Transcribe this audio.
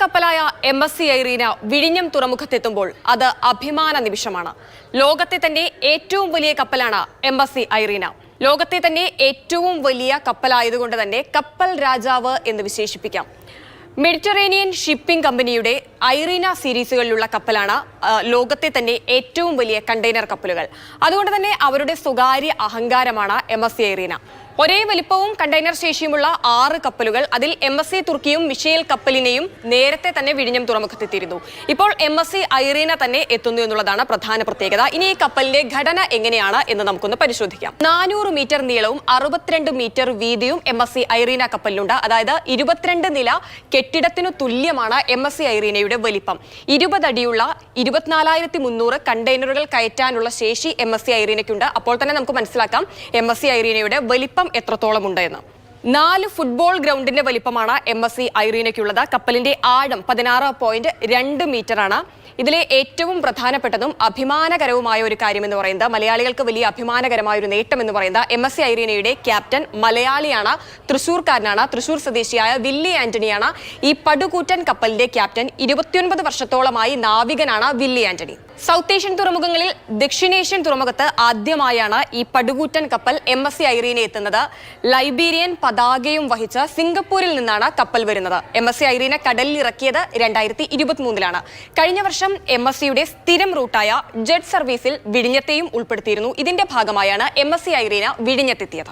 കപ്പലായ MSC Irina വിഴിഞ്ഞം തുറമുഖത്തെത്തുമ്പോൾ അത് അഭിമാന നിമിഷമാണ്. ലോകത്തെ തന്നെ ഏറ്റവും വലിയ കപ്പലാണ് MSC ഐറീന. ലോകത്തെ തന്നെ ഏറ്റവും വലിയ കപ്പലായതുകൊണ്ട് തന്നെ കപ്പൽ രാജാവ് എന്ന് വിശേഷിപ്പിക്കാം. മെഡിറ്ററേനിയൻ ഷിപ്പിംഗ് കമ്പനിയുടെ ഐറീന സീരീസുകളിലുള്ള കപ്പലാണ് ലോകത്തെ തന്നെ ഏറ്റവും വലിയ കണ്ടെയ്നർ കപ്പലുകൾ. അതുകൊണ്ട് തന്നെ അവരുടെ സ്വകാര്യ അഹങ്കാരമാണ് MSC ഐറീന. ഒരേ വലിപ്പവും കണ്ടെയ്നർ ശേഷിയുമുള്ള 6 കപ്പലുകൾ, അതിൽ MSC തുർക്കിയും മിഷേൽ കപ്പലിനെയും നേരത്തെ തന്നെ വിഴിഞ്ഞം തുറമുഖത്തെത്തിയിരുന്നു. ഇപ്പോൾ MSC ഐറീന തന്നെ എത്തുന്നു എന്നുള്ളതാണ് പ്രധാന പ്രത്യേകത. ഇനി ഈ കപ്പലിന്റെ ഘടന എങ്ങനെയാണ് എന്ന് നമുക്കൊന്ന് പരിശോധിക്കാം. 400 മീറ്റർ നീളവും 62 മീറ്റർ വീതിയും MSC ഐറീന കപ്പലിലുണ്ട്. അതായത് 22 നില കെട്ടിടത്തിനു തുല്യമാണ് MSC ഐറീനയുടെ വലിപ്പം. 20 അടിയുള്ള 24,300 കണ്ടെയ്നറുകൾ കയറ്റാനുള്ള ശേഷി MSC ഐറീനയ്ക്കുണ്ട്. അപ്പോൾ തന്നെ നമുക്ക് മനസ്സിലാക്കാം MSC ഐറീനയുടെ വലിപ്പം എത്രത്തോളം ഉണ്ട് എന്ന്. 4 ഫുട്ബോൾ ഗ്രൗണ്ടിന്റെ വലിപ്പമാണ് MSC ഐറീനയ്ക്കുള്ളത്. കപ്പലിന്റെ ആഴം 16.2 മീറ്റർ ആണ്. ഇതിലെ ഏറ്റവും പ്രധാനപ്പെട്ടതും അഭിമാനകരവുമായ ഒരു കാര്യം എന്ന് പറയുന്നത്, മലയാളികൾക്ക് വലിയ അഭിമാനകരമായ ഒരു നേട്ടം എന്ന് പറയുന്നത്, MSC ഐറീനയുടെ ക്യാപ്റ്റൻ മലയാളിയാണ്, തൃശൂർക്കാരനാണ്. തൃശൂർ സ്വദേശിയായ വില്ലി ആന്റണിയാണ് ഈ പടുകൂറ്റൻ കപ്പലിന്റെ ക്യാപ്റ്റൻ. 29 വർഷത്തോളമായി നാവികനാണ് വില്ലി ആന്റണി. സൗത്ത് ഏഷ്യൻ തുറമുഖങ്ങളിൽ ദക്ഷിണേഷ്യൻ തുറമുഖത്ത് ആദ്യമായാണ് ഈ പടുകൂറ്റൻ കപ്പൽ MSC ഐറീന എത്തുന്നത്. ലൈബീരിയൻ പതാകയും വഹിച്ച് സിംഗപ്പൂരിൽ നിന്നാണ് കപ്പൽ വരുന്നത്. MSC ഐറീന കടലിൽ ഇറക്കിയത് 2023-ലാണ്. കഴിഞ്ഞ വർഷം MSCയുടെ സ്ഥിരം റൂട്ടായ ജെറ്റ് സർവീസിൽ വിഴിഞ്ഞത്തെയും ഉൾപ്പെടുത്തിയിരുന്നു. ഇതിന്റെ ഭാഗമായാണ് MSC ഐറീന വിഴിഞ്ഞത്തെത്തിയത്.